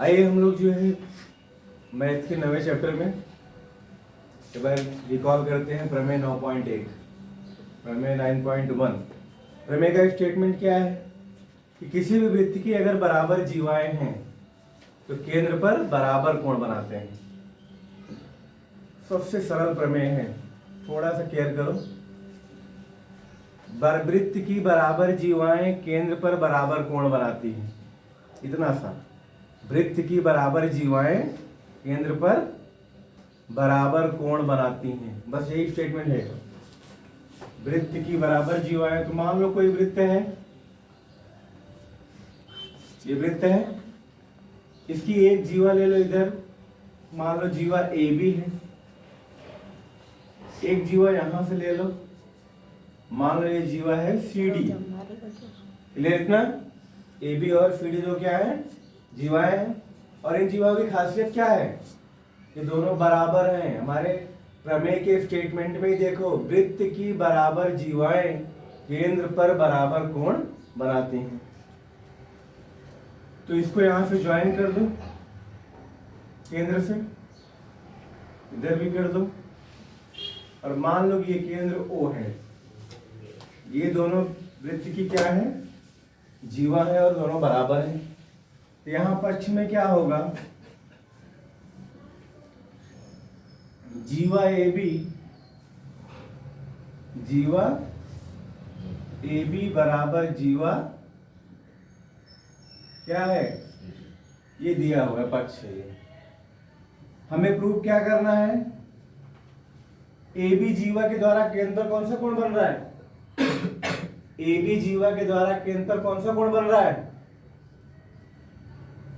आइए हम लोग जो है मैथ के नवे चैप्टर में एक बार रिकॉल करते हैं प्रमेय 9.1, प्रमेय 9.1। प्रमेय का स्टेटमेंट क्या है कि किसी भी वृत्त की अगर बराबर जीवाएं हैं तो केंद्र पर बराबर कोण बनाते हैं। सबसे सरल प्रमेय है, थोड़ा सा केयर करो। वृत्त की बराबर जीवाएं केंद्र पर बराबर कोण बनाती हैं, इतना सा। वृत्त की बराबर जीवाएं केंद्र पर बराबर कोण बनाती हैं, बस यही स्टेटमेंट है। वृत्त की बराबर जीवाएं, तो मान लो कोई वृत्त है, ये वृत्त है, इसकी एक जीवा ले लो इधर, मान लो जीवा ए बी है। एक जीवा यहां से ले लो, मान लो ये जीवा है सी डी। क्लियर इतना? ए बी और सी डी जो क्या है, जीवाएं हैं। और इन जीवाओं की खासियत क्या है, ये दोनों बराबर हैं। हमारे प्रमेय के स्टेटमेंट में देखो, वृत्त की बराबर जीवाएं केंद्र पर बराबर कोण बनाती हैं। तो इसको यहां से ज्वाइन कर दो, केंद्र से इधर भी कर दो, और मान लो ये केंद्र O है। ये दोनों वृत्त की क्या है, जीवा है, और दोनों बराबर हैं। तो यहां पक्ष में क्या होगा, जीवा ए बी बराबर जीवा क्या है, ये दिया हुआ है, पक्ष है ये। हमें प्रूव क्या करना है, ए बी जीवा के द्वारा केंद्र पर कौन सा कोण बन रहा है, ए बी जीवा के द्वारा केंद्र पर कौन सा कोण बन रहा है।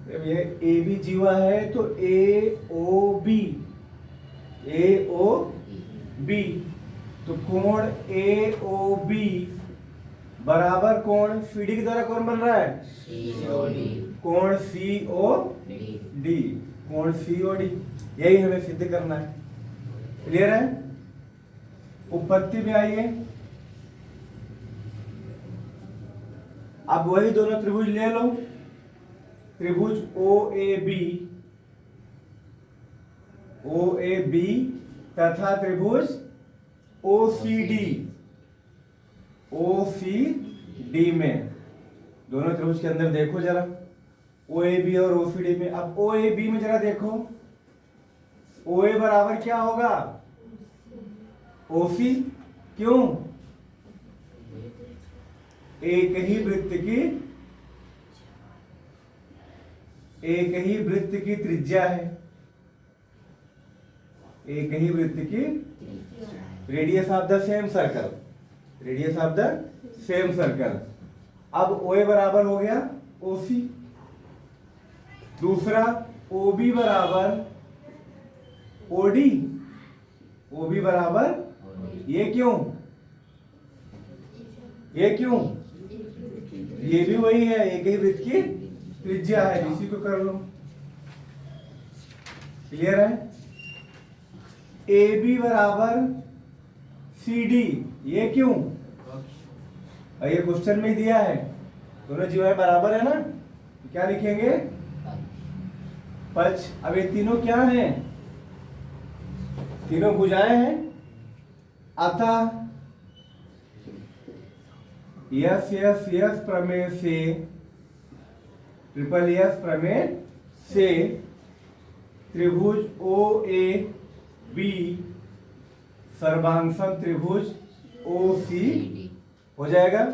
ये ए बी जीवा है तो ए ओ बी, तो कोण ए ओ बी बराबर कोण सी डी के द्वारा कौन बन रहा है, कोण सी ओ डी, कोण सी ओ डी। यही हमें सिद्ध करना है। क्लियर है? उपपत्ति में आइए, अब वही दोनों त्रिभुज ले लो, त्रिभुज ओ ए बी तथा त्रिभुज ओ सी डी में, दोनों त्रिभुज के अंदर देखो जरा, ओ ए बी और ओ सी डी में। अब ओ ए बी में जरा देखो, ओ ए बराबर क्या होगा, ओ सी। क्यों? एक ही वृत्त की त्रिज्या है, एक ही वृत्त की radius of the same circle, radius of the same circle. अब ओ ए बराबर हो गया ओ सी। दूसरा ओ बी बराबर ओ डी, ओ बी बराबर, ये क्यों, ये भी वही है, एक ही वृत्त की त्रिज्या है, इसी को कर लो। क्लियर है? ए बी बराबर सी डी, ये क्यों, ये क्वेश्चन में दिया है, दोनों जीवाएं बराबर है ना, तो क्या लिखेंगे, पक्ष। अब ये तीनों क्या हैं, तीनों भुजाएं हैं, अतः यस प्रमेय से, ट्रिपल यस प्रमेय से त्रिभुज ओ ए बी सर्वांगसम त्रिभुज ओ सी हो जाएगा,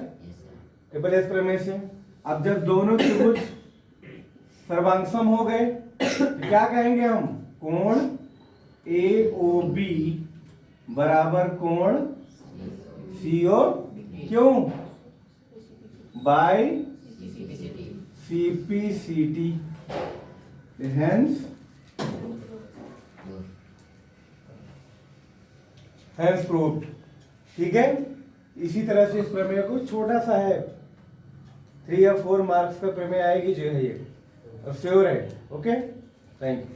ट्रिपल यस प्रमेय से। अब जब दोनों त्रिभुज सर्वांगसम हो गए तो क्या कहेंगे हम, कोण ए ओ बी बराबर कोण सी ओ, क्यों, by C P C T, hence proved. ठीक है? इसी तरह से इस प्रमेय को, छोटा सा है, 3 या 4 मार्क्स का प्रमेय आएगी जो है ये, और श्योर है। Okay, thank you.